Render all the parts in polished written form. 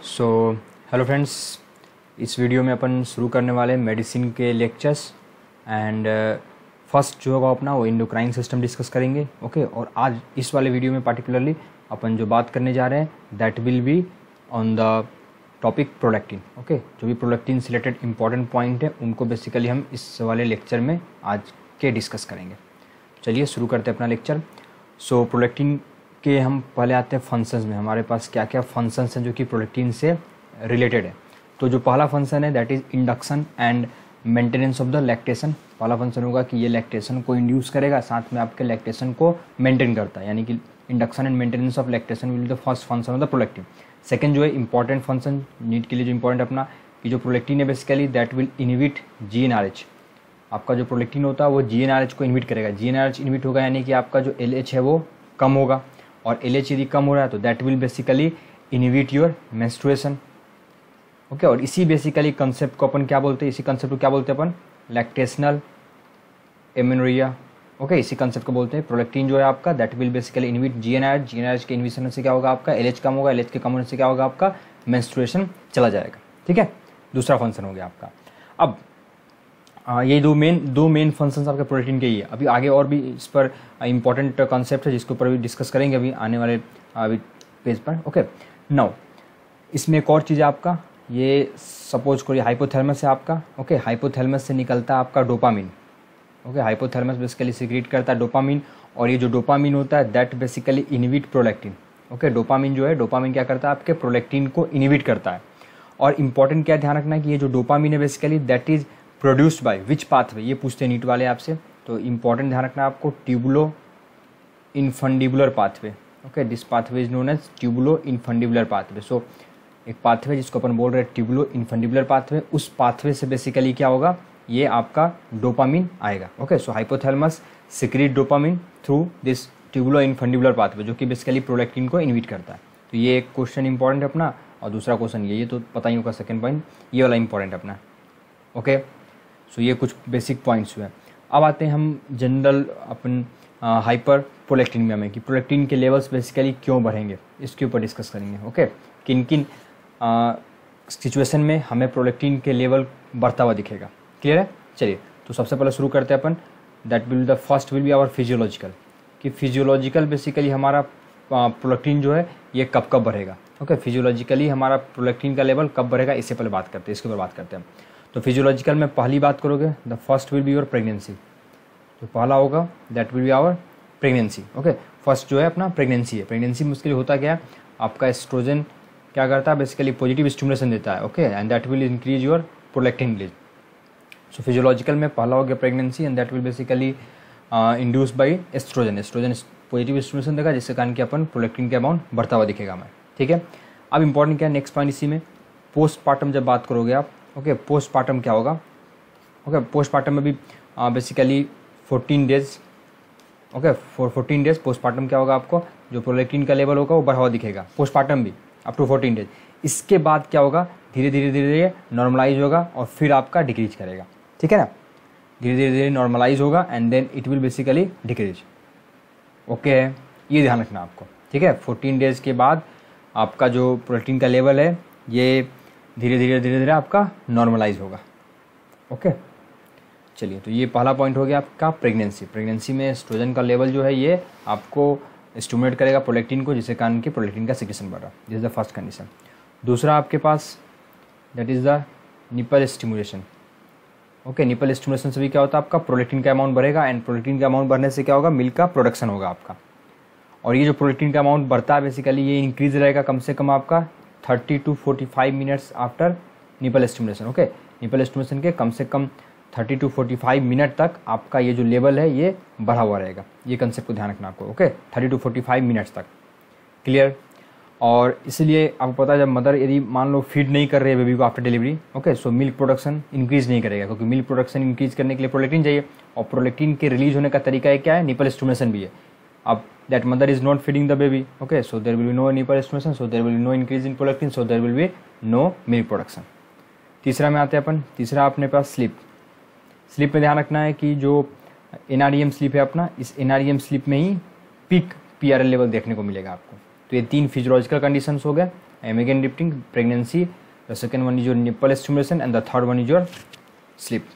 So hello friends, इस video में अपन शुरू करने वाले मेडिसिन के लेक्चर्स एंड फर्स्ट जो होगा अपना वो एंडोक्राइन सिस्टम डिस्कस करेंगे। ओके और आज इस वाले वीडियो में पार्टिकुलरली अपन जो बात करने जा रहे हैं that will be on the topic prolactin. Okay जो भी प्रोलैक्टिन से रिलेटेड इंपॉर्टेंट पॉइंट है उनको बेसिकली हम इस वाले लेक्चर में आज के डिस्कस करेंगे। चलिए शुरू करते हैं अपना लेक्चर। सो प्रोलैक्टिन के हम पहले आते हैं फंक्शंस में। हमारे पास क्या क्या फंक्शंस हैं जो कि प्रोलैक्टिन से रिलेटेड है। तो जो पहला फंक्शन है that is induction and maintenance of the lactation. पहला फंक्शन होगा कि ये लैक्टेशन को इंड्यूस करेगा, साथ में आपके लैक्टेशन को मेंटेन करता है, यानी कि induction and maintenance of lactation will be the first function of the prolactin. Second जो है इंपॉर्टेंट फंक्शन नीट के लिए जो इंपॉर्टेंट अपना कि जो प्रोलैक्टिन है basically that will inhibit GnRH। आपका जो प्रोलैक्टिन होता है वो GnRH को इनहिबिट करेगा। GnRH इनहिबिट होगा यानी कि आपका जो LH है वो कम होगा, और LH यदि कम हो रहा है तो that will basically inhibit your menstruation. Okay और इसी बेसिकली कंसेप्ट को अपन क्या बोलते हैं, इसी कंसेप्ट को क्या बोलते हैं अपन, लैक्टेशनल एमेनोरिया। ओके इसी कंसेप्ट को बोलते हैं। प्रोलैक्टिन जो है आपका that will basically inhibit GnRH। GnRH के इनहिबिशन से क्या होगा आपका LH कम होगा, LH के कम होने से क्या होगा आपका मेंस्ट्रुएशन चला जाएगा। ठीक है, दूसरा फंक्शन हो गया आपका। अब ये दो मेन फंक्शंस आपके प्रोलैक्टिन के ही है। अभी आगे और भी इस पर इंपॉर्टेंट कॉन्सेप्ट है जिसके ऊपर भी डिस्कस करेंगे अभी आने वाले पेज पर। ओके नाउ इसमें एक और चीज़ है आपका, ये सपोज करिए हाइपोथैलेमस है आपका। ओके हाइपोथैलेमस से निकलता है आपका dopamine. Okay hypothalamus basically secret करता है डोपामिन, और ये जो डोपामिन होता है that basically inhibit prolactin. Okay dopamine जो है, डोपामिन क्या करता है आपके प्रोलैक्टिन को इनहिबिट करता है। और इंपॉर्टेंट क्या ध्यान रखना है कि ये जो डोपामिन है basically that is produced by which pathway, ये पूछते हैं नीट वाले आपसे। तो इंपॉर्टेंट ध्यान रखना है आपको tubulo infundibular pathway. Okay this pathway is known as tubulo infundibular pathway. So एक पाथवे जिसको अपन बोल रहे हैं ट्यूबुलो इनफंडिबुलर पाथवे, उस पाथवे से बेसिकली क्या होगा, ये आपका डोपामिन आएगा। Okay so hypothalamus secrete dopamine through this tubulo infundibular pathway जो कि बेसिकली प्रोलैक्टिन को इनहिबिट करता है। तो ये एक क्वेश्चन इंपॉर्टेंट है अपना, और दूसरा क्वेश्चन ये तो पता ही होगा सेकंड पॉइंट, ये वाला इंपॉर्टेंट है अपना। ओके सो ये कुछ बेसिक पॉइंट्स हुए। अब आते हैं हम जनरल अपन हाइपर प्रोलैक्टिनिमिया में कि प्रोलैक्टिन के लेवल्स बेसिकली क्यों बढ़ेंगे, इसके ऊपर डिस्कस करेंगे। ओके किन किन सिचुएशन में हमें प्रोलैक्टिन के लेवल बढ़ता हुआ दिखेगा। क्लियर है, चलिए तो सबसे पहले शुरू करते हैं अपन। That will the first will be our physiological, कि फिजियोलॉजिकल बेसिकली हमारा प्रोलैक्टिन जो है ये कब कब बढ़ेगा। ओके फिजियोलॉजिकली हमारा प्रोलैक्टिन का लेवल कब बढ़ेगा, इससे पहले बात करते हैं, इसके ऊपर बात करते हैं। तो फिजियोलॉजिकल में पहली बात करोगे the first will be your pregnancy. तो पहला होगा that will be our pregnancy. Okay first जो है अपना प्रेगनेंसी है। प्रेगनेंसी में उसके लिए होता क्या है, आपका एस्ट्रोजन क्या करता है बेसिकली पॉजिटिव स्टिमुलेशन देता है। Okay and that will increase your prolactin release. So physiological में पहला हो गया pregnancy and that will basically induce by estrogen. Estrogen positive stimulation देगा जिसके कारण कि अपन प्रोलैक्टिन का अमाउंट बढ़ता हुआ दिखेगा हमें। ठीक है, अब इंपॉर्टेंट क्या है नेक्स्ट पॉइंट इसी में, पोस्टपार्टम जब बात करोगे आप। ओके पोस्टपार्टम क्या होगा, ओके पोस्टपार्टम में भी basically 14 days. Okay for 14 days postpartum क्या होगा, आपको जो प्रोलैक्टिन का लेवल होगा वो बढ़ा हुआ दिखेगा, पोस्टपार्टम भी अप टू 14 डेज। इसके बाद क्या होगा, धीरे धीरे नॉर्मलाइज होगा और फिर आपका डिक्रीज करेगा। ठीक है ना, धीरे धीरे नॉर्मलाइज होगा and then it will basically decrease. Okay ये ध्यान रखना आपको। ठीक है 14 डेज के बाद आपका जो प्रोलैक्टिन का लेवल है ये धीरे धीरे आपका नॉर्मलाइज होगा। ओके चलिए तो ये पहला पॉइंट हो गया आपका प्रेगनेंसी। प्रेगनेंसी में एस्ट्रोजन का लेवल जो है ये आपको स्टिमुलेट करेगा प्रोलैक्टिन को, जिसके कारण कि प्रोलैक्टिन का सिक्रेशन बढ़ रहा है। This is the first condition. दूसरा आपके पास that is the nipple stimulation. Okay nipple stimulation से भी क्या होता है, आपका प्रोलैक्टिन का अमाउंट बढ़ेगा एंड प्रोलैक्टिन का अमाउंट बढ़ने से क्या होगा, मिल्क का प्रोडक्शन होगा आपका। और ये जो प्रोलैक्टिन का अमाउंट बढ़ता है बेसिकली ये इंक्रीज रहेगा कम से कम आपका 30 to 45 minutes after nipple stimulation. Okay nipple stimulation के कम से कम 30 to 45 मिनट तक आपका ये जो लेवल है ये बढ़ा हुआ रहेगा। ये कंसेप्ट को ध्यान रखना आपको। ओके 30 to 45 मिनट्स तक। क्लियर, और इसलिए आपको पता है जब मदर यदि मान लो फीड नहीं कर रही है बेबी को after delivery, okay so milk production increase नहीं करेगा, क्योंकि मिल्क प्रोडक्शन इंक्रीज करने के लिए प्रोलैक्टिन चाहिए, और प्रोलैक्टिन के रिलीज होने का तरीका है क्या है, निपल स्टिमुलेशन भी है। अब that mother is not feeding the baby, okay so there will be no nipple stimulation, so there will be no increase in prolactin, so there will be no milk production. तीसरा में आते हैं अपन। तीसरा अपने पास sleep. Sleep में ध्यान रखना है कि जो NREM स्लीप है अपना, इस NREM स्लीप में ही पीक PRL लेवल देखने को मिलेगा आपको। तो ये तीन फिजियोलॉजिकल कंडीशंस हो गए एमेगन lifting, pregnancy, the second one is your nipple stimulation and the third one is your sleep.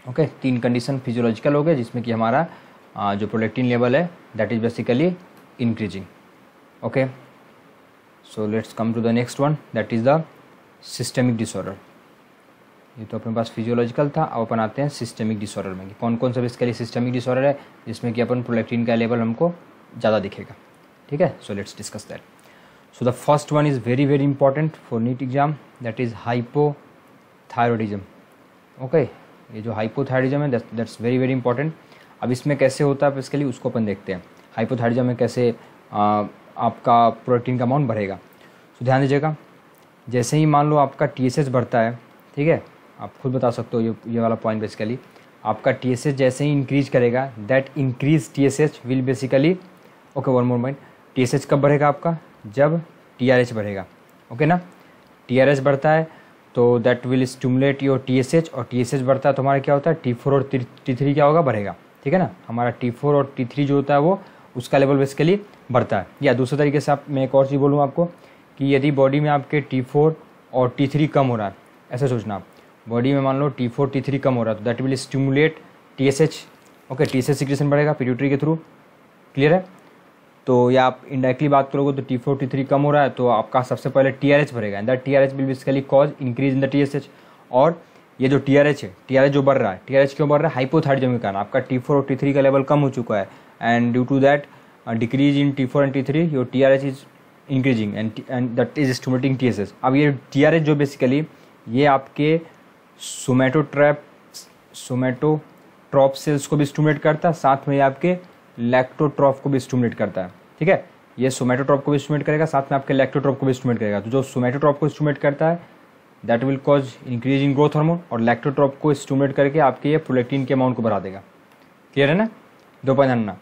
Okay, 3 condition physiological हो गए जिसमें कि हमारा जो प्रोलैक्टिन लेवल है that is basically increasing. Okay, so let's come to the next one that is the systemic disorder. ये तो अपने पास फिजियोलॉजिकल था, अब अपन आते हैं सिस्टेमिक डिसऑर्डर में कि कौन कौन सा बेसिकली सिस्टेमिक डिसऑर्डर है जिसमें कि अपन प्रोलैक्टिन का लेवल हमको ज़्यादा दिखेगा। ठीक है, so let's discuss that. So the first one is very very important for NEET exam that is hypothyroidism. Okay, ये जो हाइपोथायरॉयडिज्म है दैट्स वेरी वेरी इंपॉर्टेंट। अब इसमें कैसे होता है बेसिकली उसको अपन देखते हैं। हाइपोथायरॉयडिज्म में कैसे आपका प्रोलैक्टिन का अमाउंट बढ़ेगा। सो ध्यान दीजिएगा, जैसे ही मान लो आपका TSH बढ़ता है, ठीक है, आप खुद बता सकते हो ये वाला पॉइंट बेसिकली आपका TSH जैसे ही इंक्रीज करेगा that increase TSH will basically okay one more point, TSH कब बढ़ेगा आपका, जब TRH बढ़ेगा। ओके ना, TRH बढ़ता है तो that will stimulate your TSH और TSH बढ़ता है तो हमारा क्या होता है T4 और T3 क्या होगा, बढ़ेगा। ठीक है ना, हमारा T4 और T3 जो होता है वो उसका लेवल बेसिकली बढ़ता है। या दूसरे तरीके से आप मैं एक और चीज़ बोलूँ आपको कि यदि बॉडी में आपके T4 और T3 कम हो रहा है, ऐसा सोचना आप, बॉडी में मान लो T4 T3 कम हो रहा है तो that will stimulate TSH। Okay, TSH secretion बढ़ेगा पिट्यूटरी के थ्रू। क्लियर है, तो या आप इनडायरेक्टली बात करोगे तो T4 T3 कम हो रहा है तो आपका सबसे पहले TRH बढ़ेगा and that TRH will basically cause increase in the TSH। और ये जो TRH है, TRH जो बढ़ रहा है, TRH क्यों बढ़ रहा है, हाइपोथायरॉयडिज्म के कारण। आपका T4 और T3 का लेवल कम हो चुका है and due to that decrease in T4 and T3 your TRH is increasing and that is stimulating TSH। अब ये TRH जो बेसिकली ये आपके सोमैटोट्रॉप सेल्स को भी स्टिमुलेट करता है, साथ में आपके लैक्टोट्रॉप को भी स्टिमुलेट करता है। ठीक है, ये सोमैटोट्रॉप को भी स्टिमुलेट करेगा, साथ में आपके लैक्टोट्रॉप को भी स्टिमुलेट करेगा। तो जो सोमैटोट्रॉप को स्टिमुलेट करता है that will cause increase in growth hormone और लैक्टोट्रॉप को स्टिमुलेट करके आपके ये प्रोलैक्टिन के अमाउंट को बढ़ा देगा। क्लियर है ना, दो पॉइंट जानना।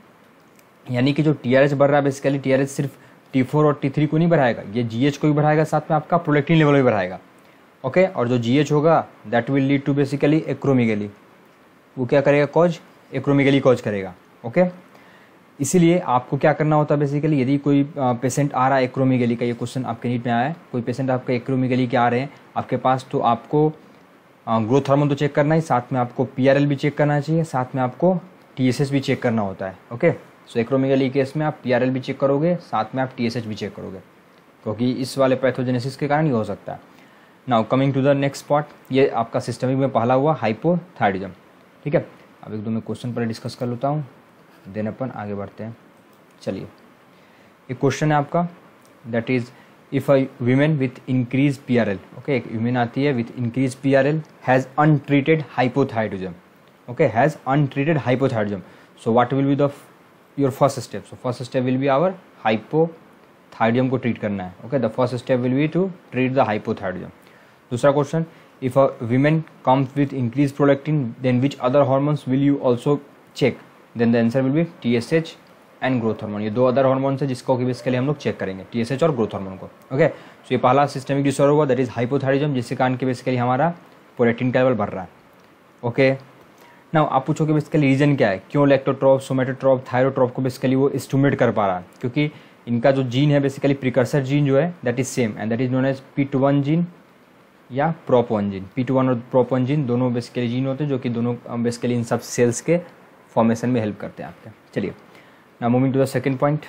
यानी कि जो TRH बढ़ रहा है बेसिकली TRH सिर्फ T4 और T3 को नहीं बढ़ाएगा, ये GH को भी बढ़ाएगा, साथ में आपका प्रोलैक्टिन लेवल भी बढ़ाएगा। ओके, और जो GH होगा that will lead to basically acromegaly, वो क्या करेगा, कॉज एक्रोमेगली कॉज करेगा। ओके, इसीलिए आपको क्या करना होता है बेसिकली, यदि कोई पेशेंट आ रहा है एक्रोमेगली का, ये क्वेश्चन आपके नीट में आया है, कोई पेशेंट आपके एक्रोमेगली के आ रहे हैं आपके पास, तो आपको ग्रोथ हार्मोन तो चेक करना ही, साथ में आपको PRL भी चेक करना चाहिए, साथ में आपको TSH भी चेक करना होता है। ओके, सो एक्रोमेगली केस में आप PRL भी चेक करोगे, साथ में आप TSH भी चेक करोगे, क्योंकि इस वाले पैथोजेनेसिस के कारण ये हो सकता है। Now coming to the next part, ये आपका सिस्टमिक में पहला हुआ हाइपोथायरॉयडिज्म। ठीक है, अब एक दो मैं क्वेश्चन पर डिस्कस कर लेता हूँ, देन अपन आगे बढ़ते हैं। चलिए, एक क्वेश्चन है आपका that is if a women with increase PRL, okay, एक वीमेन आती है with increase PRL has untreated hypothyroidism. Okay, has untreated hypothyroidism, so what will be the your first step. So first step will be our hypothyroidism को treat करना है। Okay, the first step will be to treat the hypothyroidism. दूसरा question, if a women comes with increase prolactin then which other hormones will you also check, then the answer will be TSH and growth hormone. ये दो other hormones है जिसको कि basically हम लोग check करेंगे, TSH और ग्रोथ हार्मोन को। ओके, सो ये पहला सिस्टमिक डिसऑर्डर हुआ दैट इज हाइपोथायरॉयडिज्म, जिसके कारण के बेसिकली हमारा प्रोलैक्टिन का लेवल बढ़ रहा है। ओके, नाउ आप पूछोगे बेसिकली रीजन क्या है, क्यों लैक्टोट्रॉप, सोमैटोट्रॉप, थायरोट्रॉप को बेसिकली वो स्टिमुलेट कर पा रहा है, क्योंकि इनका जो जीन है बेसिकली प्रिकर्सर जीन जो है that is same and that is known as P21 gene या prop1 जीन। P21 और prop1 जीन दोनों बेसिकली जीन होते हैं जो कि दोनों बेसिकली इन सब सेल्स के फॉर्मेशन में हेल्प करते हैं आपके। चलिए, now moving to the second point,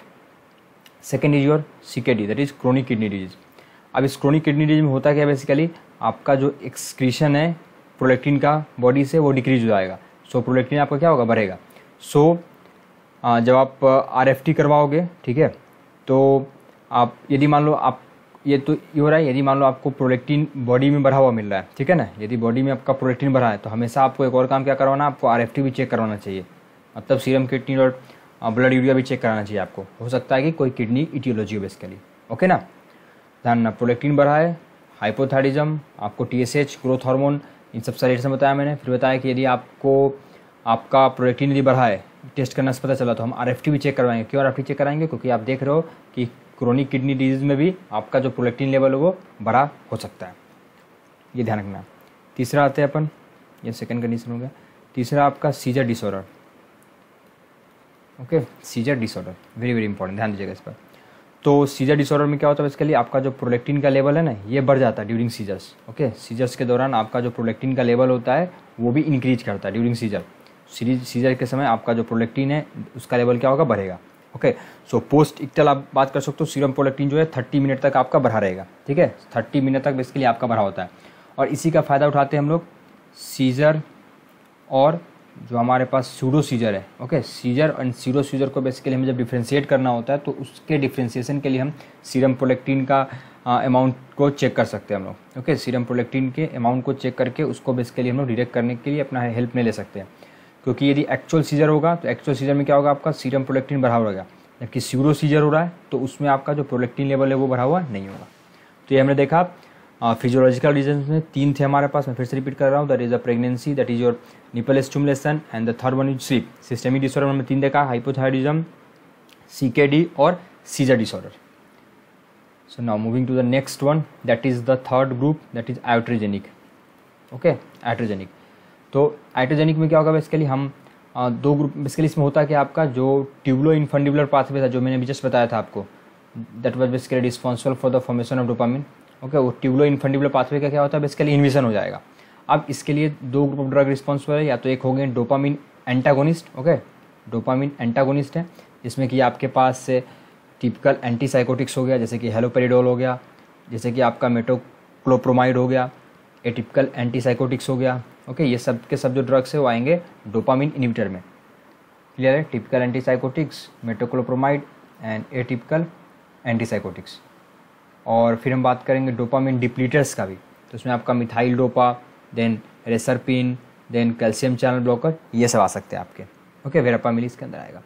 second is your CKD that is chronic kidney disease. अब इस क्रोनिक किडनी डिजीज में होता क्या है बेसिकली, आपका जो एक्सक्रीशन है प्रोलैक्टिन का बॉडी से वो डिक्रीज हो जाएगा, सो प्रोलैक्टिन आपका क्या होगा, बढ़ेगा। सो जब आप RFT करवाओगे, ठीक है, तो आप यदि मान लो आप ये तो ये हो रहा है, यदि मान लो आपको प्रोलैक्टिन बॉडी में बढ़ा हुआ मिल रहा है, ठीक है ना, यदि बॉडी में आपका प्रोलैक्टिन बढ़ा है तो हमेशा आपको एक और काम क्या करवाना, आपको RFT भी चेक करवाना चाहिए, मतलब सीरम क्रिएटिनिन और ब्लड यूरिया भी चेक कराना चाहिए आपको। हो सकता है कि कोई किडनी इटियोलॉजी हो बेसिकली। ओके ना, ध्यान, प्रोलैक्टिन बढ़ा है, हाइपोथायरॉयडिज्म, आपको TSH, ग्रोथ हार्मोन, इन सब सारे बताया मैंने। फिर बताया कि यदि आपको आपका प्रोलैक्टिन यदि बढ़ा है, टेस्ट करने से पता चला, तो हम RFT भी चेक करवाएंगे। क्यों RFT चेक कराएंगे, क्योंकि आप देख रहे हो कि क्रोनिक किडनी डिजीज में भी आपका जो प्रोलैक्टिन लेवल है वो बड़ा हो सकता है, ये ध्यान रखना। तीसरा आते हैं अपन, ये सेकंड कंडीशन हो गया। तीसरा आपका scissor disorder. Okay, scissor disorder very very important, ध्यान दीजिएगा इस पर। तो सीजर डिसऑर्डर में क्या होता है बेसिकली, आपका जो प्रोलैक्टिन का लेवल है ना ये बढ़ जाता है ड्यूरिंग सीजर्स। ओके, सीजर्स के दौरान आपका जो प्रोलैक्टिन का लेवल होता है वो भी इंक्रीज करता है ड्यूरिंग सीजर। सीजर के समय आपका जो प्रोलैक्टिन है उसका लेवल क्या होगा, बढ़ेगा। ओके, सो पोस्ट इक्टल आप बात कर सकते हो, सीरम प्रोलैक्टिन जो है 30 मिनट तक आपका बढ़ा रहेगा। ठीक है, 30 मिनट तक बेसिकली आपका बढ़ा होता है, और इसी का फ़ायदा उठाते हैं हम लोग सीजर और जो हमारे पास सूडो सीजर है। ओके, सीजर एंड सूडो सीजर को बेसिकली हमें जब डिफ्रेंशिएट करना होता है तो उसके डिफ्रेंशिएशन के लिए हम सीरम प्रोलैक्टिन का अमाउंट को चेक कर सकते हैं हम लोग। ओके, सीरम प्रोलैक्टिन के अमाउंट को चेक करके उसको बेसिकली हम लोग डिटेक्ट करने के लिए अपना हेल्प में ले सकते हैं, क्योंकि यदि एक्चुअल सीजर होगा तो एक्चुअल सीजर में क्या होगा, आपका सीरम प्रोलैक्टिन बढ़ा होगा, जबकि सूडो सीजर हो रहा है तो उसमें आपका जो प्रोलैक्टिन लेवल है वो बढ़ा हुआ नहीं होगा। तो ये हमने देखा फिजियोलॉजिकल रीजन में 3 थे हमारे पास, मैं फिर से रिपीट कर रहा हूँ। That is a pregnancy, that is your nipple stimulation and the third one is sleep. Systemic disorder हमने 3 देखा, हाइपोथायरॉयडिज्म, CKD और seizure disorder. So now moving to the next one, that is the third group, that is iatrogenic. Okay, iatrogenic. तो iatrogenic में क्या होगा basically, हम 2 group basically इसमें होता है कि आपका जो ट्यूबुलो इनफंडिबुलर पाथवे था जो मैंने अभी जस्ट बताया था आपको, that was basically responsible for the formation of dopamine. Okay, वो ट्यूबुलो इनफंडिबुलर पाथवे का क्या होता है बेसिकली, इन्विजन हो जाएगा। अब इसके लिए 2 ग्रुप ऑफ ड्रग रिस्पॉन्सिबल है, या तो एक हो गए dopamine antagonist. Okay, dopamine antagonist है जिसमें कि आपके पास से टिपिकल एंटीसाइकोटिक्स हो गया, जैसे कि हेलोपेरिडोल हो गया, जैसे कि आपका मेटोक्लोप्रोमाइड हो गया, एटिपिकल एंटीसाइकोटिक्स हो गया। ओके, ये सब के सब जो ड्रग्स है वो आएंगे डोपामिन इनहिबिटर में। क्लियर है, typical antipsychotics, metoclopramide and atypical antipsychotics. और फिर हम बात करेंगे डोपामिन डिप्लीटर्स का भी, तो उसमें आपका methyl dopa, then reserpine, then calcium channel blocker, ये सब आ सकते हैं आपके। ओके, वेरापामिल इसके अंदर आएगा।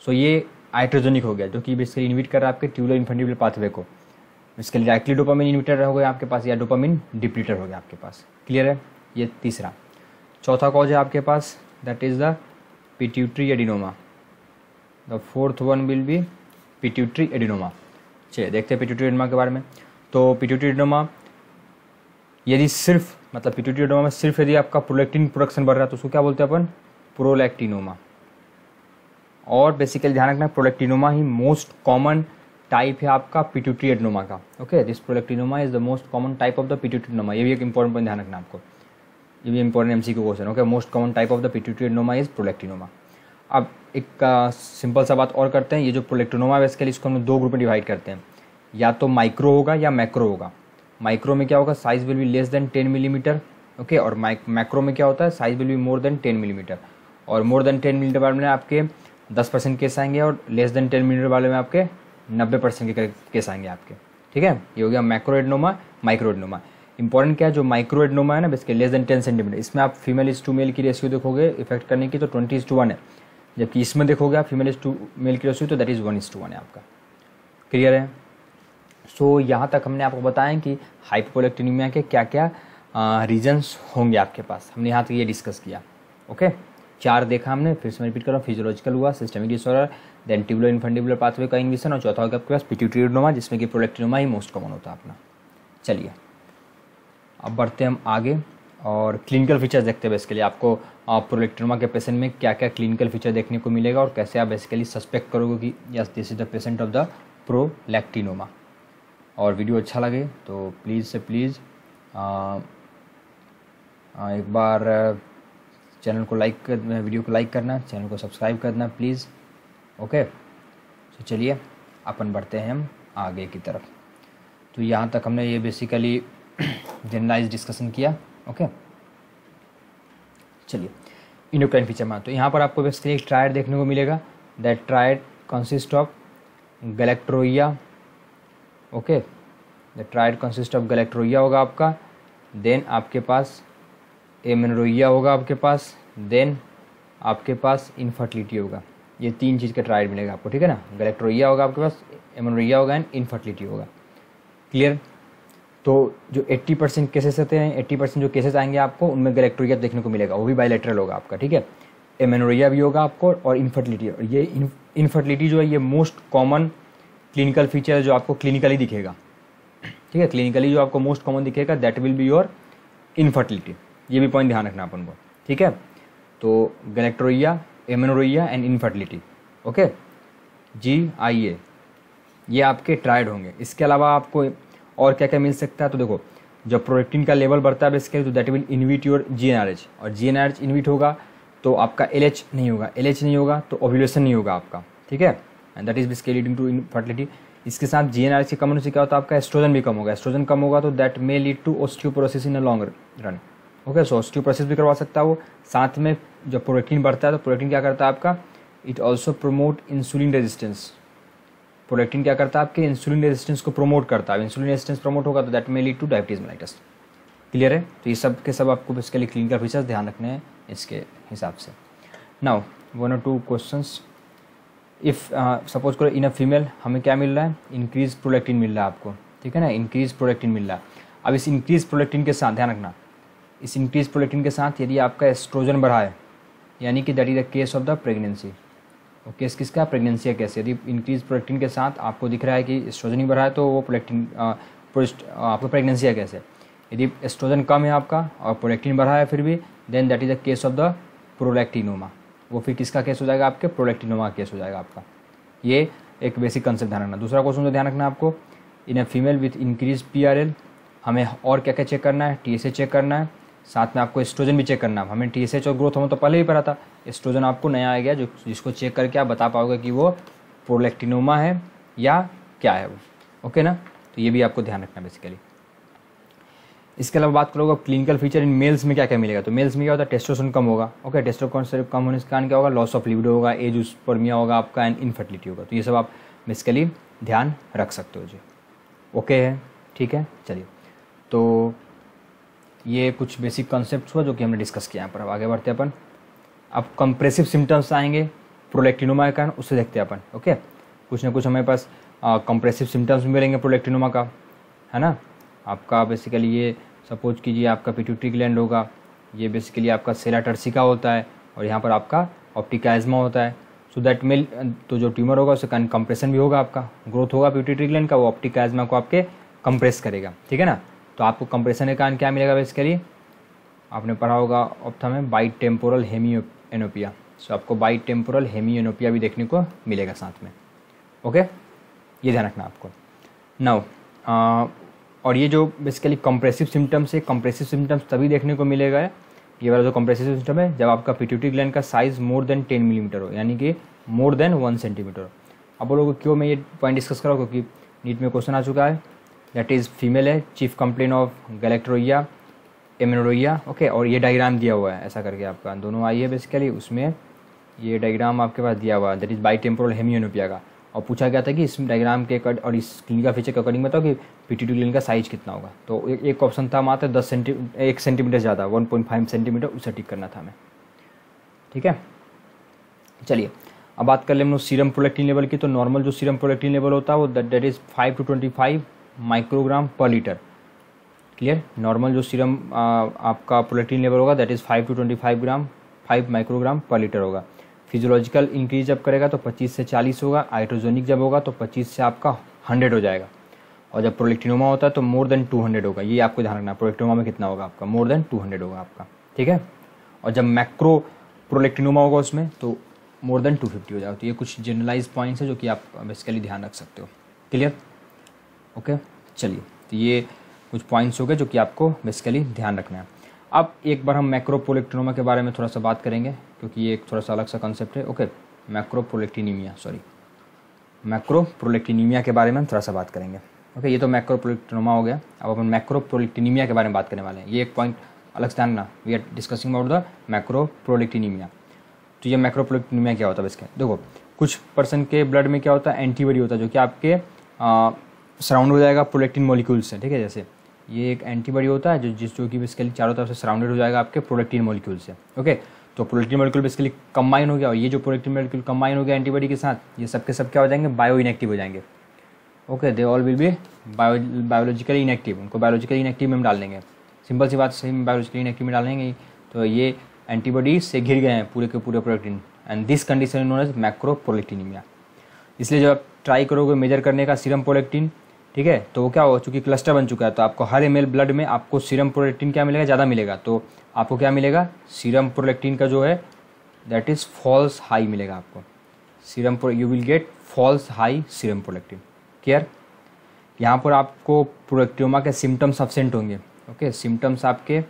सो ये आयोट्रोजेनिक हो गया, जो कि बेसिकली इनहिबिट कर रहा है आपके ट्यूबुलो इनफंडिबुलर पाथवे को। इसके लिए डायरेक्टली डोपामिन इनहिबिटर हो गया आपके पास, या डोपामिन डिप्लीटर हो गया आपके पास। क्लियर है, ये तीसरा। चौथा कॉज है आपके पास, that is the pituitary adenoma. The fourth one will be pituitary adenoma. चलिए देखते हैं पिट्यूटरी एडिनोमा के बारे में। तो पिट्यूटरी एडिनोमा यदि सिर्फ मतलब पिट्यूटरी एडिनोमा में सिर्फ यदि आपका प्रोलैक्टिन प्रोडक्शन बढ़ रहा है तो उसको क्या बोलते हैं अपन, प्रोलैक्टिनोमा। और बेसिकली ध्यान रखना, प्रोलैक्टिनोमा ही मोस्ट कॉमन टाइप है आपका पिट्यूटरी एडिनोमा का। Okay, this prolactinoma is the most common type of the pituitary adenoma. ये भी एक इंपॉर्टेंट पॉइंट ध्यान रखना आपको, ये भी important MCQ question. Okay, most common type of the pituitary adenoma is prolactinoma. अब एक सिंपल सा बात और करते हैं, ये जो प्रोलैक्टिनोमा है बेसिकली इसको हम 2 ग्रुप में डिवाइड करते हैं, या तो माइक्रो होगा या मैक्रो होगा। माइक्रो में क्या होगा, size will be less than 10 millimetre. Okay, और मैक्रो में क्या होता है, size will be more than 10 millimetre. और मोर देन 10 मिलीमीटर वाले में आपके 10% केस आएंगे, और लेस देन 10 मिलीमीटर वाले में आपके 90% के केस आएंगे आपके। ठीक है, ये हो गया macro adenoma, micro adenoma. Important क्या है, जो माइक्रो एडिनोमा है ना बेसिकली लेस देन 10 सेंटीमीटर, इसमें आप फीमेल इज टू मेल की रेशियो देखोगे इफेक्ट करने की तो 20:1 है, जबकि इसमें देखोगे आप फीमेल इज टू मेल की रेशियो तो दैट इज 1:1 है आपका। क्लियर है। सो यहाँ तक हमने आपको बताया कि हाइपोप्रोलैक्टिनेमिया के क्या क्या रीजन्स होंगे आपके पास, हमने यहाँ तक ये डिस्कस किया। ओके, 4 देखा हमने, फिर से मैं रिपीट कर रहा हूँ, फिजियोलॉजिकल हुआ, systemic disorder, then tubulo infundibular pathway का इन्विजन, और चौथा हो गया आपके पास पिट्यूटरी एडिनोमा, जिसमें कि प्रोलैक्टिनोमा ही मोस्ट कॉमन होता है अपना। चलिए अब बढ़ते हैं हम आगे और क्लिनिकल फीचर्स देखते हैं बेसिकली आपको प्रोलैक्टिनोमा के पेशेंट में क्या क्या क्लिनिकल फीचर देखने को मिलेगा, और कैसे आप बेसिकली सस्पेक्ट करोगे कि yes this is the patient of the prolactinoma. और वीडियो अच्छा लगे तो प्लीज़ से प्लीज़ एक बार चैनल को लाइक वीडियो को लाइक करना, चैनल को सब्सक्राइब करना प्लीज़। ओके, तो चलिए अपन बढ़ते हैं हम आगे की तरफ। तो यहाँ तक हमने ये बेसिकली जनरलाइज डिस्कशन किया। ओके, चलिए इंडोक्राइन फीचर में, तो यहाँ पर आपको बेसिकली एक ट्रायड देखने को मिलेगा। That triad consist of galactorrhoea. Okay, the triad consist of galactorrhoea होगा आपका, देन आपके पास एमेनोरोइया होगा आपके पास, देन आपके पास इनफर्टिलिटी होगा। ये 3 चीज़ का ट्रायड मिलेगा आपको। ठीक है ना, गैलेक्ट्रोइया होगा आपके पास, एमेनोरोइया होगा एंड इनफर्टिलिटी होगा। क्लियर। तो जो 80% केसेस होते हैं, 80% जो केसेस आएंगे आपको उनमें गैलेक्ट्रोइया देखने को मिलेगा, वो भी बायलैटरल होगा आपका। ठीक है, एमेनोरिया भी होगा आपको और इनफर्टिलिटी। और ये इनफर्टिलिटी जो है ये मोस्ट कॉमन क्लिनिकल फीचर है जो आपको क्लिनिकली दिखेगा। ठीक है, क्लिनिकली जो आपको मोस्ट कॉमन दिखेगा that will be your infertility. ये भी पॉइंट ध्यान रखना अपन को। ठीक है, तो galactorrhoea, amenorrhoea and infertility. Okay, GIA ये आपके ट्रायड होंगे। इसके अलावा आपको और क्या क्या मिल सकता है, तो देखो जब प्रोलेक्टिन का लेवल बढ़ता है बेसिकली तो दैट विल इनविट योर GnRH, और GnRH इनविट होगा तो आपका LH नहीं होगा, LH नहीं होगा तो ओव्यूलेशन नहीं होगा आपका, ठीक है, and that is basically leading to infertility. इसके साथ GnRH के कम होने से क्या होता है, आपका एस्ट्रोजन भी कम होगा, एस्ट्रोजन कम होगा तो that may lead to osteoporosis in a long run. Okay, so osteoporosis भी करवा सकता है वो। साथ में जब प्रोलेक्टिन बढ़ता है तो प्रोलेक्टिन क्या करता है आपका, it also promote insulin resistance. Prolactin क्या करता है आपके इंसुलिन रेजिस्टेंस को प्रमोट करता है, इंसुलिन रेजिस्टेंस प्रमोट होगा तो that may lead two diabetes mellitus. Clear है, तो ये सब के सब आपको बेसिकली क्लिनिकल फीचर्स ध्यान रखने हैं इसके हिसाब से। Now 1 or 2 questions, if suppose करो इन अ फीमेल हमें क्या मिल रहा है, इंक्रीज प्रोलेक्टिन मिल रहा है आपको, ठीक है ना, इंक्रीज प्रोलेक्टिन मिल रहा है। अब इस इंक्रीज प्रोलेक्टिन के साथ ध्यान रखना, इस इंक्रीज प्रोलेक्टिन के साथ यदि आपका एस्ट्रोजन बढ़ा है, यानी कि that is the case of the pregnancy. और केस किसका, प्रेगनेंसी का केस। यदि इंक्रीज प्रोलेक्टिन के साथ आपको दिख रहा है कि एस्ट्रोजन ही बढ़ा है तो वो प्रोलेक्टिन आपको प्रेगनेंसी का केस है। यदि एस्ट्रोजन कम है आपका और प्रोलेक्टिन बढ़ा है फिर भी, then that is the case of the prolactinoma. वो फिर किसका केस हो जाएगा, आपके प्रोलेक्टिनोमा का केस हो जाएगा आपका। ये एक बेसिक कंसेप्ट ध्यान रखना। दूसरा क्वेश्चन तो ध्यान रखना आपको, in a female with increase PRL हमें और क्या क्या चेक करना है, TSH चेक करना है, साथ में आपको एस्ट्रोजन भी चेक करना है। हमें TSH और ग्रोथ हार्मोन तो पहले ही पता था, एस्ट्रोजन आपको नया आ गया जो जिसको चेक करके आप बता पाओगे कि वो प्रोलेक्टिनोमा है या क्या है वो। ओके ना, तो ये भी आपको ध्यान रखना बेसिकली। इसके अलावा बात करोगे क्लिनिकल फीचर इन मेल्स में क्या क्या मिलेगा, तो मेल्स में क्या होता है, टेस्टोस्टेरोन कम होगा। ओके, टेस्टोस्टेरोन कम होने के कारण क्या होगा, लॉस ऑफ लिबिडो होगा, एजोस्पर्मिया होगा आपका, एंड इनफर्टिलिटी होगा। तो ये सब आप बेसिकली ध्यान रख सकते हो जी। ओके है, ठीक है, चलिए तो ये कुछ बेसिक कॉन्सेप्ट्स हुआ जो कि हमने डिस्कस किया यहाँ पर। अब आगे बढ़ते हैं अपन। अब कंप्रेसिव सिम्टम्स आएंगे प्रोलेक्टिनोमा के कारण, उससे देखते हैं अपन। ओके, कुछ ना कुछ हमारे पास कंप्रेसिव सिम्टम्स भी मिलेंगे प्रोलेक्टिनोमा का, है ना। आपका बेसिकली ये सपोज कीजिए आपका पिट्यूटरी ग्लैंड होगा, ये बेसिकली आपका सेला टर्सिका होता है और यहाँ पर आपका ऑप्टिकाइज्मा होता है। सो दैट मिल तो जो ट्यूमर होगा उससे कंप्रेशन भी होगा, आपका ग्रोथ होगा पिट्यूटरी ग्लैंड का, वो ऑप्टिकाइज्मा को आपके कंप्रेस करेगा, ठीक है ना। तो आपको कंप्रेशन के कारण क्या मिलेगा, बेसिकली आपने पढ़ा होगा ऑप्था में बाई टेम्पोरल हेमियोनोपिया। सो आपको बाई टेम्पोरल हेमियोनोपिया भी देखने को मिलेगा साथ में। ओके, ये ध्यान रखना आपको। नाउ और ये जो बेसिकली कंप्रेसिव सिम्टम्स है, कंप्रेसिव सिम्टम्स तभी देखने को मिलेगा, ये वाला जो कंप्रेसिव सिस्टम है, जब आपका पिट्यूटरी ग्लैंड का साइज मोर देन 10 मिलीमीटर हो, यानी कि मोर देन 1 सेंटीमीटर हो। अब बोलोगे क्यों मैं ये पॉइंट डिस्कस कर रहा हूँ, क्योंकि नीट में क्वेश्चन आ चुका है, दैट इज़ फीमेल है, chief complain of galactorrhoea amenorrhoea. Okay, और ये डायग्राम दिया हुआ है ऐसा करके, आपका दोनों आई है बेसिकली, उसमें ये डायग्राम आपके पास दिया हुआ है, दैट इज़ बाई टेम्पोरल हेमियोनोपिया का। और पूछा गया था कि इस डायग्राम के और इस क्लिनिकल फीचर के अकॉर्डिंग बताओ कि पिट्यूटरी ग्लैंड का साइज कितना होगा। तो एक ऑप्शन था मात्र 1 सेंटीमीटर ज़्यादा, 1.5 सेंटीमीटर, उसे टिक करना था हमें, ठीक है। चलिए अब बात कर ले हम लोग सीरम प्रोलेक्टिन लेवल की। तो नॉर्मल जो सीरम प्रोलेक्टिन लेवल होता है वो दैट इज़ 5 to 25 माइक्रोग्राम पर लीटर। क्लियर, नॉर्मल जो सीरम आपका प्रोलेक्टिन लेवल होगा दैट इज़ 5 to 5 माइक्रोग्राम पर लीटर होगा। फिजियोलॉजिकल इंक्रीज जब करेगा तो 25 से 40 होगा, आइट्रोजेनिक जब होगा तो 25 से आपका 100 हो जाएगा, और जब प्रोलेक्टिनोमा होता है तो मोर देन 200 होगा। ये आपको ध्यान रखना, प्रोलेक्टिनोमा में कितना होगा आपका, मोर देन 200 होगा आपका, ठीक है। और जब मैक्रो प्रोलेक्टिनोमा होगा उसमें तो मोर देन 250 हो जाएगा। तो ये कुछ जनरलाइज पॉइंट्स है जो कि आप बेसिकली ध्यान रख सकते हो। क्लियर, ओके, चलिए तो ये कुछ पॉइंट्स हो गए जो कि आपको बेसिकली ध्यान रखना है। अब एक बार हम मैक्रोप्रोलेक्टिनोमा के बारे में थोड़ा सा बात करेंगे, क्योंकि ये एक थोड़ा सा अलग सा कंसेप्ट है। ओके, मैक्रोप्रोलेक्टिनीमिया के बारे में हम थोड़ा सा बात करेंगे। ओके, ये तो मैक्रोप्रोलेक्टिनोमा हो गया। अब अपन मैक्रोप्रोलेक्टिनीमिया के बारे में बात करने वाले हैं। ये एक पॉइंट अलग से ध्यान रखना, we are discussing about the macroprolactinaemia. तो ये मैक्रोप्रोलेक्टिनीमिया क्या होता है इसके, देखो कुछ पर्सन के ब्लड में क्या होता है, एंटीबॉडी होता है जो कि आपके सराउंड हो जाएगा प्रोलेक्टिन मॉलिक्यूल से, ठीक है। जैसे ये एक एंटीबॉडी होता है जो कि बेसिकली चारों तरफ से सराउंडेड हो जाएगा आपके प्रोलेक्टिन मॉलिक्यूल से। ओके, तो प्रोलेक्टिन मॉलिक्यूल बेसिकली कंबाइन हो गया, और ये जो प्रोलेक्टिन मॉलिक्यूल कंबाइन हो गया एंटीबॉडी के साथ, ये सब के सब क्या हो जाएंगे, बायो इनएक्टिव हो जाएंगे। Okay, they all will be biologically inactive, उनको बायोलॉजिकली इनएक्टिव में हम डाल देंगे। सिंपल सी बात, सही में बायोलॉजिकली इनएक्टिव में डालेंगे। तो ये एंटीबॉडी से घिर गए हैं पूरे के पूरे prolactin, and this condition known as macroprolactinaemia. इसलिए जब आप ट्राई करोगे मेजर करने का सीरम प्रोलेक्टिन, ठीक है, तो वो क्या होगा, चूंकि क्लस्टर बन चुका है तो आपको हर ml ब्लड में आपको सीरम प्रोलेक्टिन क्या मिलेगा, ज़्यादा मिलेगा। तो आपको क्या मिलेगा, सीरम प्रोलेक्टिन का जो है दैट इज़ फॉल्स हाई मिलेगा आपको। Serum you will get false high serum prolactin. Care. यहाँ पर आपको प्रोजेक्टियोमा के सिम्टम्स अब्सेंट होंगे, ओके, सिम्टम्स आपके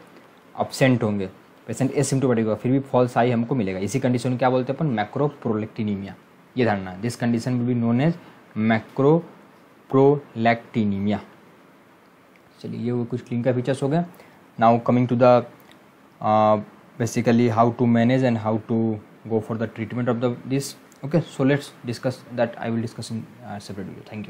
अब्सेंट होंगे, पेशेंट एसिम्प्टोमेटिक होगा, फिर भी फॉल्स आई हमको मिलेगा। इसी कंडीशन क्या बोलते हैं अपन, मैक्रोप्रोलेक्टिनीमिया, ये धारणा। This condition will be known as macroprolactinaemia. चलिए ये वो कुछ क्लिनिकल फीचर्स हो गए। Now coming to the basically how to manage and how to go for the treatment of this. Okay, so let's discuss that. I will discuss in separate video. Thank you.